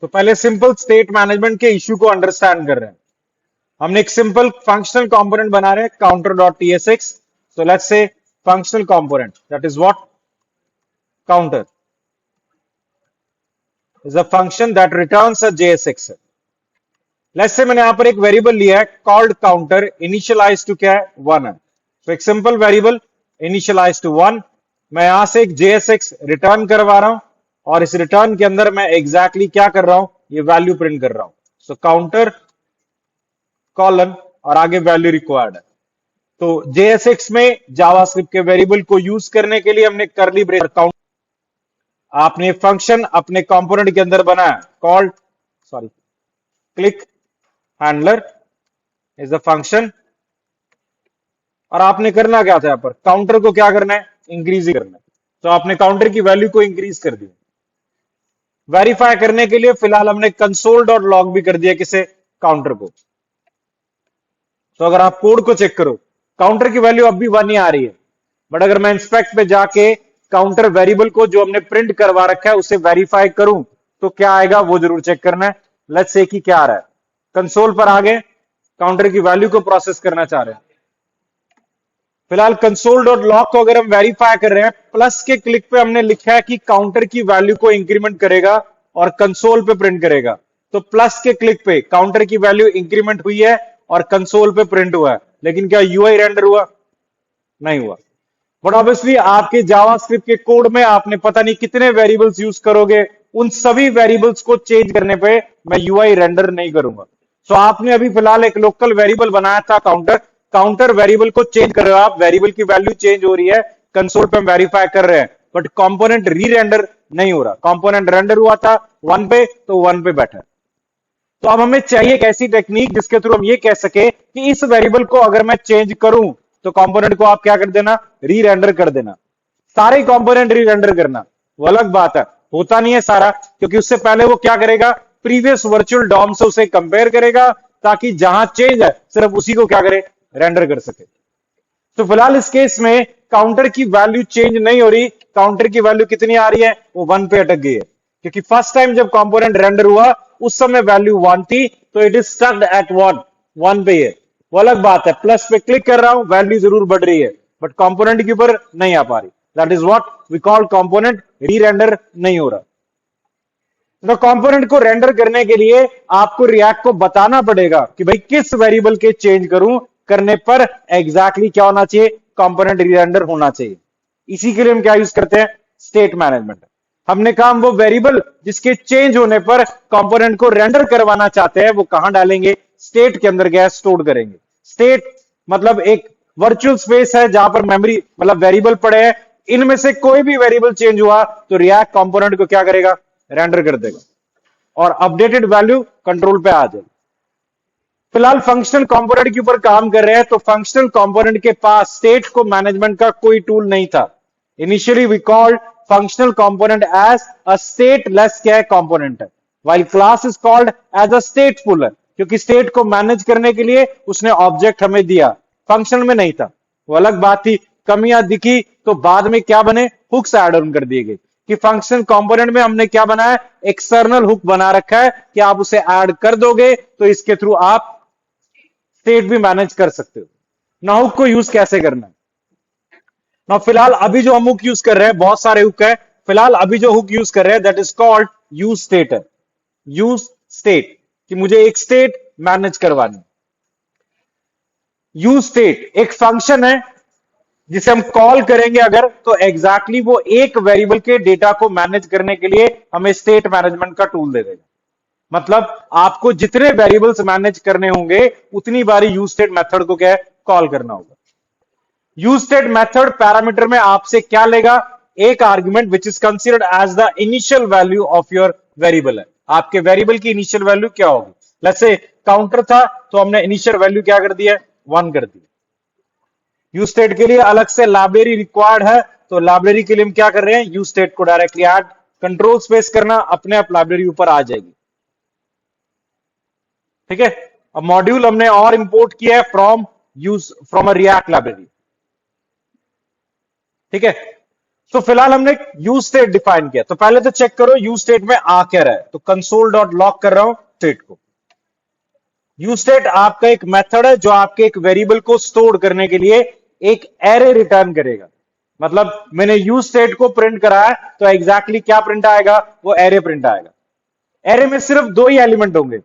तो पहले simple state management के इश्यू को अंडरस्टैंड कर रहे हैं। हमने एक सिंपल फंक्शनल कंपोनेंट बना रहे हैं counter dot TSX. So let's say functional component that is what counter is a function that returns a JSX। Let's say मैंने यहां पर एक वेरिएबल लिया है कॉल्ड काउंटर, इनिशियलाइज टू क्या है 1 है। तो एक सिंपल वेरिएबल इनिशियलाइज टू 1, मैं यहां से एक JSX रिटर्न करवा रहा हूं और इस रिटर्न के अंदर मैं एग्जैक्टली क्या कर रहा हूं, ये वैल्यू प्रिंट कर रहा हूं। सो काउंटर कॉलन और आगे वैल्यू रिक्वायर्ड है। तो JSX में जावास्क्रिप्ट के वेरिएबल को यूज करने के लिए हमने करली ब्रेस काउंट आपने फंक्शन अपने कंपोनेंट के अंदर बनाया called click handler is a function, और आपने करना क्या था यहां पर काउंटर को क्या करना है, इंक्रीज करना है। तो आपने काउंटर की वैल्यू को इंक्रीज कर दी। वेरीफाई करने के लिए फिलहाल हमने कंसोल डॉट लॉग भी कर दिया किसे, काउंटर को। तो अगर आप कोड को चेक करो काउंटर की वैल्यू अब भी 1 ही आ रही है, बट अगर मैं इंस्पेक्ट पे जाके काउंटर वेरिएबल को जो हमने प्रिंट करवा रखा है उसे वेरीफाई करूं तो क्या आएगा वो जरूर चेक करना है। लेट्स से कि क्या आ रहा है, कंसोल पर आगे काउंटर की वैल्यू को प्रोसेस करना चाह रहे हैं। फिलहाल कंसोल डॉट लॉग को अगर हम वेरीफाई कर रहे हैं, प्लस के क्लिक पे हमने लिखा है कि काउंटर की वैल्यू को इंक्रीमेंट करेगा और कंसोल पे प्रिंट करेगा। तो प्लस के क्लिक पे काउंटर की वैल्यू इंक्रीमेंट हुई है और कंसोल पे प्रिंट हुआ है, लेकिन क्या यूआई रेंडर हुआ, नहीं हुआ। बट ऑब्वियसली आपके जावास्क्रिप्ट के कोड में आपने पता नहीं कितने वेरिएबल्स यूज करोगे, उन सभी वेरिएबल्स को चेंज करने पे मैं यूआई रेंडर नहीं करूंगा। सो आपने अभी फिलहाल एक लोकल वेरिएबल बनाया था काउंटर, काउंटर वेरिएबल को चेंज कर रहे हो आप, वेरिएबल की वैल्यू चेंज हो रही है, कंसोल पे हम वेरीफाई कर रहे हैं, बट कंपोनेंट री रेंडर नहीं हो रहा। कंपोनेंट रेंडर हुआ था 1 पे तो 1 पे बैठा। तो अब हमें चाहिए एक ऐसी टेक्निक जिसके थ्रू हम ये कह सके कि इस वेरिएबल को अगर मैं चेंज करूं तो कंपोनेंट को आप क्या कर देना, री रेंडर कर देना। सारे कंपोनेंट री रेंडर करना वो अलग बात है, होता नहीं है सारा, क्योंकि उससे पहले वो क्या करेगा, प्रीवियस वर्चुअल डॉम से उसे कंपेयर करेगा ताकि जहां चेंज है सिर्फ उसी को क्या करे, रेंडर कर सके। तो फिलहाल इस केस में काउंटर की वैल्यू चेंज नहीं हो रही, काउंटर की वैल्यू कितनी आ रही है, वो 1 पे अटक गई है, क्योंकि फर्स्ट टाइम जब कंपोनेंट रेंडर हुआ उस समय वैल्यू 1 थी, तो इट इज स्टक्ड एट 1 पे है। वो अलग बात है, प्लस पे क्लिक कर रहा हूं वैल्यू जरूर बढ़ रही है, बट कंपोनेंट के ऊपर नहीं आ पा रही। That is what we call component re render नहीं हो रहा। तो कंपोनेंट को रेंडर करने के लिए आपको रिएक्ट को बताना पड़ेगा कि भाई किस वेरिएबल के चेंज करूं, करने पर एग्जैक्टली क्या होना चाहिए, कंपोनेंट री रेंडर होना चाहिए। इसी के लिए हम क्या यूज करते हैं, स्टेट मैनेजमेंट। हमने कहा हम वो वेरिएबल जिसके चेंज होने पर कंपोनेंट को रेंडर करवाना चाहते हैं वो कहां डालेंगे, स्टेट के अंदर गया स्टोर करेंगे। स्टेट मतलब एक वर्चुअल स्पेस है जहां पर मेमोरी मतलब वेरिएबल पड़े हैं, इनमें से कोई भी वेरिएबल चेंज हुआ तो रिएक्ट कंपोनेंट को क्या करेगा, रेंडर कर देगा और अपडेटेड वैल्यू कंट्रोल पे आ जाए। फिलहाल फंक्शनल कंपोनेंट के ऊपर काम कर रहे हैं, तो फंक्शनल कंपोनेंट के पास स्टेट को मैनेजमेंट का कोई टूल नहीं था। Initially we called functional component as a stateless क्या कंपोनेंट है, while class is called as a stateful है, क्योंकि स्टेट को मैनेज करने के लिए उसने ऑब्जेक्ट हमें दिया, फंक्शन में नहीं था। वो अलग बात थी, कमियां दिखी तो बाद में क्या बने, हुक्स ऐड ऑन कर दिए गए कि फंक्शन कंपोनेंट में हमने क्या बनाया, एक्सटर्नल हुक बना रखा है कि आप उसे ऐड कर दोगे तो इसके थ्रू आप स्टेट भी मैनेज कर सकते हो। ना हुक को यूज कैसे करना है ना, फिलहाल अभी जो हम हुक यूज कर रहे हैं, बहुत सारे हुक है, फिलहाल अभी जो हुक यूज कर रहे हैं that is called use state है। यूज स्टेट कि मुझे एक स्टेट मैनेज करवानी। यूज स्टेट एक फंक्शन है जिसे हम कॉल करेंगे अगर, तो एग्जैक्टली वो एक वेरिएबल के डेटा को मैनेज करने के लिए हमें स्टेट मैनेजमेंट का टूल दे देगा। मतलब आपको जितने वेरिएबल्स मैनेज करने होंगे उतनी बारी यूज स्टेट मेथड को क्या है, कॉल करना होगा। यूज स्टेट मेथड पैरामीटर में आपसे क्या लेगा, एक argument which is considered as the initial value of your variable है। आपके वेरिएबल की इनिशियल वैल्यू क्या होगी, लेट्स से काउंटर था तो हमने इनिशियल वैल्यू क्या कर दिया, 1 कर दी। यूज स्टेट के लिए अलग से लाइब्रेरी रिक्वायर्ड है, तो लाइब्रेरी के लिए हम क्या कर रहे हैं, यूज स्टेट को डायरेक्टली ऐड, कंट्रोल स्पेस करना, अपने आप लाइब्रेरी ऊपर आ जाएगी। ठीक है, अब मॉड्यूल हमने और इंपोर्ट किया है फ्रॉम अ रिएक्ट लाइब्रेरी। ठीक है, तो फिलहाल हमने यूज स्टेट डिफाइन किया, तो पहले तो चेक करो यूज स्टेट में आ क्या रहा है। तो कंसोल डॉट लॉग कर रहा हूं स्टेट को। यूज स्टेट आपका एक मेथड है जो आपके एक वेरिएबल को स्टोर करने के लिए एक एरे रिटर्न करेगा। मतलब मैंने यूज स्टेट को प्रिंट करा है तो एग्जैक्टली क्या प्रिंट आएगा, वो एरे प्रिंट आएगा। एरे में सिर्फ दो ही एलिमेंट होंगे।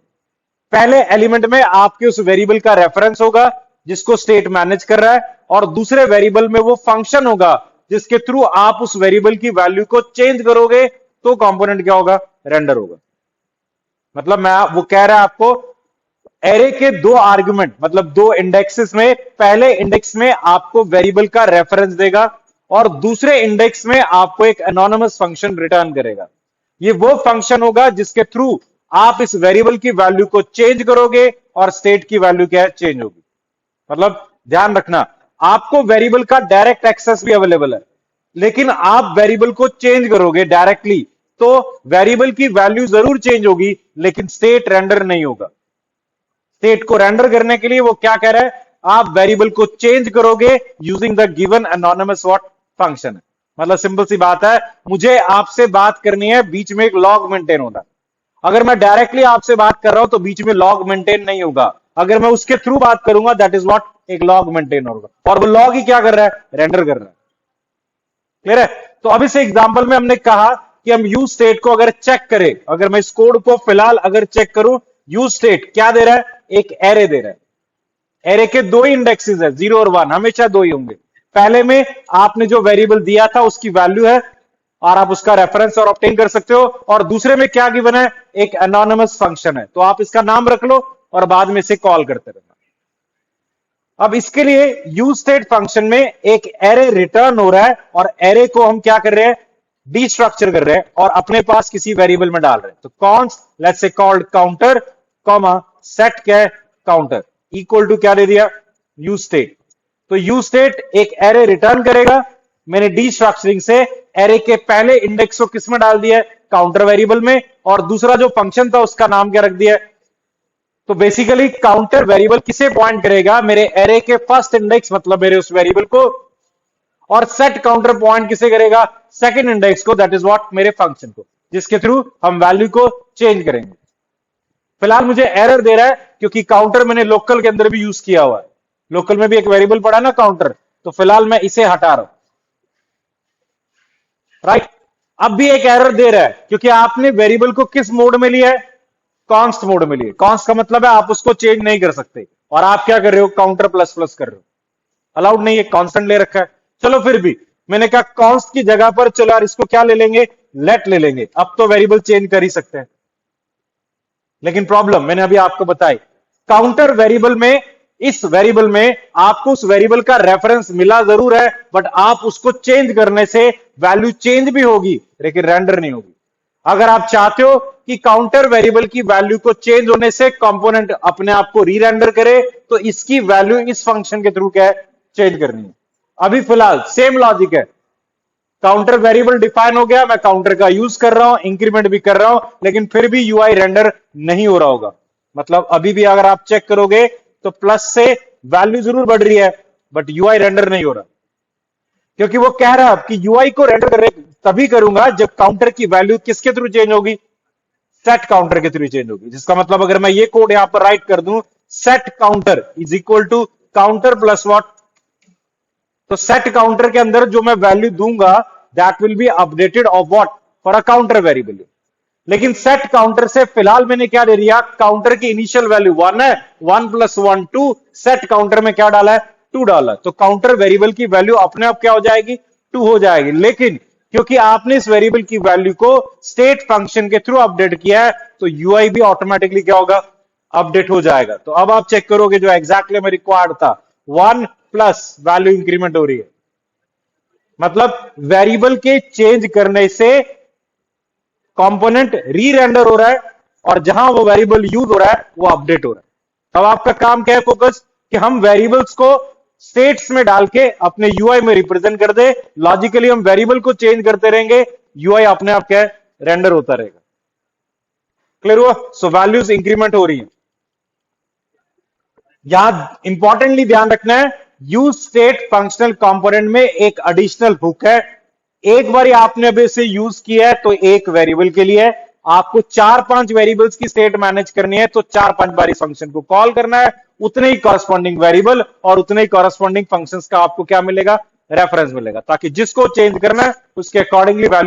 पहले एलिमेंट में आपके उस वेरिएबल का रेफरेंस होगा जिसको स्टेट मैनेज कर रहा है, और दूसरे वेरिएबल में वो फंक्शन होगा जिसके थ्रू आप उस वेरिएबल की वैल्यू को चेंज करोगे तो कंपोनेंट क्या होगा, रेंडर होगा। मतलब मैं वो कह रहा है आपको एरे के दो आर्गुमेंट मतलब दो इंडेक्सेस में, पहले इंडेक्स में आपको वेरिएबल का रेफरेंस देगा और दूसरे इंडेक्स में आपको एक एनोनिमस फंक्शन रिटर्न करेगा। ये वो फंक्शन होगा जिसके थ्रू आप इस वेरिएबल की वैल्यू को चेंज करोगे और स्टेट की वैल्यू क्या है, चेंज होगी। मतलब ध्यान रखना, आपको वेरिएबल का डायरेक्ट एक्सेस भी अवेलेबल है, लेकिन आप वेरिएबल को चेंज करोगे डायरेक्टली तो वेरिएबल की वैल्यू जरूर चेंज होगी लेकिन स्टेट रेंडर नहीं होगा। स्टेट को रेंडर करने के लिए वो क्या कह रहा है, आप वेरिएबल को चेंज करोगे using the given anonymous what function है। मतलब सिंपल सी बात है, मुझे आपसे बात करनी है, बीच में एक लॉग मेंटेन होना। अगर मैं डायरेक्टली आपसे बात कर रहा हूं तो बीच में लॉग मेंटेन नहीं होगा। अगर मैं उसके थ्रू बात करूंगा दैट इज व्हाट, एक लॉग मेंटेन होगा, और वो लॉग ही क्या कर रहा है, रेंडर कर रहा है। क्लियर है? तो अब इस एग्जांपल में हमने कहा कि हम यूज स्टेट को अगर चेक करें, अगर मैं इस कोड को फिलहाल अगर चेक करूं, यूज स्टेट क्या दे रहा है, एक एरे दे रहा है। एरे के दो ही इंडेक्सेस है, 0 और 1, हमेशा दो ही होंगे। पहले में आपने जो वेरिएबल दिया था उसकी वैल्यू है और आप उसका रेफरेंस और ऑब्टेन कर सकते हो, और दूसरे में क्या गिवन है, एक एनोनिमस फंक्शन है, तो आप इसका नाम रख लो और बाद में इसे कॉल करते रहना। अब इसके लिए यूज स्टेट फंक्शन में एक एरे रिटर्न हो रहा है और एरे को हम क्या कर रहे हैं, डिस्ट्रक्चर कर रहे हैं और अपने पास किसी वेरिएबल में डाल रहे हैं। तो const let's say called counter comma set क्या है, काउंटर इक्वल टू क्या दे दिया, यूज स्टेट। तो यूज स्टेट एक एरे रिटर्न करेगा। मैंने डिस्ट्रक्चरिंग से एरे के पहले इंडेक्स को किस में डाल दिया है, काउंटर वेरिएबल में, और दूसरा जो फंक्शन था उसका नाम क्या रख दिया है। तो बेसिकली काउंटर वेरिएबल किसे पॉइंट करेगा, मेरे एरे के फर्स्ट इंडेक्स मतलब मेरे उस वेरिएबल को, और सेट काउंटर पॉइंट किसे करेगा, सेकंड इंडेक्स को, दैट इज व्हाट, मेरे फंक्शन को, जिसके थ्रू हम वैल्यू को चेंज करेंगे। फिलहाल मुझे एरर दे रहा है क्योंकि काउंटर मैंने लोकल के अंदर भी यूज किया हुआ है। लोकल में भी एक वेरिएबल पड़ा ना काउंटर, तो फिलहाल मैं इसे हटा रहा हूं। राइट, अब भी एक एरर दे रहा है क्योंकि आपने वेरिएबल को किस मोड में लिया है, कॉन्स्ट मोड में लिए। कॉन्स्ट का मतलब है आप उसको चेंज नहीं कर सकते, और आप क्या कर रहे हो, काउंटर प्लस प्लस कर रहे हो, अलाउड नहीं है, कांस्टेंट ले रखा है। चलो फिर भी मैंने कहा कॉन्स्ट की जगह पर चलो यार इसको क्या ले लेंगे, लेट ले लेंगे। अब तो वेरिएबल चेंज कर ही सकते हैं, लेकिन प्रॉब्लम मैंने अभी आपको बताई, काउंटर वेरिएबल में, इस वेरिएबल में आपको उस वेरिएबल का रेफरेंस मिला जरूर है, बट आप उसको चेंज करने से वैल्यू चेंज भी होगी लेकिन रेंडर नहीं होगी। अगर आप चाहते हो कि काउंटर वेरिएबल की वैल्यू को चेंज होने से कंपोनेंट अपने आप को री रेंडर करे, तो इसकी वैल्यू इस फंक्शन के थ्रू क्या है, चेंज करनी है। अभी फिलहाल सेम लॉजिक है, काउंटर वेरिएबल डिफाइन हो गया, मैं काउंटर का यूज कर रहा हूं, इंक्रीमेंट भी कर रहा हूं, लेकिन फिर भी यूआई रेंडर नहीं हो रहा होगा। मतलब अभी भी अगर आप चेक करोगे तो प्लस से वैल्यू जरूर बढ़ रही है बट यूआई रेंडर नहीं हो रहा, क्योंकि वो कह रहा है कि यूआई को रेंडर कर तभी करूंगा जब काउंटर की वैल्यू किसके थ्रू चेंज होगी, सेट काउंटर के थ्रू चेंज होगी। जिसका मतलब अगर मैं ये कोड यहां पर राइट कर दूं, set counter is equal to counter plus what, तो सेट काउंटर के अंदर जो मैं वैल्यू दूंगा that will be updated of what, for a counter variable. लेकिन सेट काउंटर से फिलहाल मैंने क्या दे दिया, काउंटर की इनिशियल वैल्यू 1 है, 1 प्लस 1 2, सेट काउंटर में क्या डाला है, 2 डाला, तो काउंटर वेरिएबल की वैल्यू अपने आप क्या हो जाएगी, 2 हो जाएगी। लेकिन क्योंकि आपने इस वेरिएबल की वैल्यू को स्टेट फंक्शन के थ्रू अपडेट किया है तो यूआई भी ऑटोमेटिकली क्या होगा, अपडेट हो जाएगा। तो अब आप चेक करोगे जो एग्जैक्टली हमें रिक्वायर्ड था, 1 प्लस वैल्यू इंक्रीमेंट हो रही है, मतलब वेरिएबल के चेंज करने से कंपोनेंट री रेंडर हो रहा है और जहां वो वेरिएबल यूज हो रहा है वो अपडेट हो रहा है। अब आपका काम क्या है, फोकस, कि हम वेरिएबल्स को स्टेट्स में डाल के अपने यूआई में रिप्रेजेंट कर दे। लॉजिकली हम वेरिएबल को चेंज करते रहेंगे, यूआई अपने आप क्या है, रेंडर होता रहेगा। क्लियर हुआ? सो वैल्यूज इंक्रीमेंट हो रही है। यहां इंपॉर्टेंटली ध्यान रखना है, यूज स्टेट फंक्शनल कंपोनेंट में एक एडिशनल हुक है, एक बार आपने अभी इसे यूज किया है तो एक वेरिएबल के लिए है, आपको 4-5 वेरिएबल्स की स्टेट मैनेज करनी है तो 4-5 बार इस फंक्शन को कॉल करना है, उतने ही कॉरस्पॉन्डिंग वेरिएबल और उतने ही कॉरस्पॉन्डिंग फंक्शंस का आपको क्या मिलेगा, रेफरेंस मिलेगा, ताकि जिसको चेंज करना है उसके अकॉर्डिंगली वैल्यू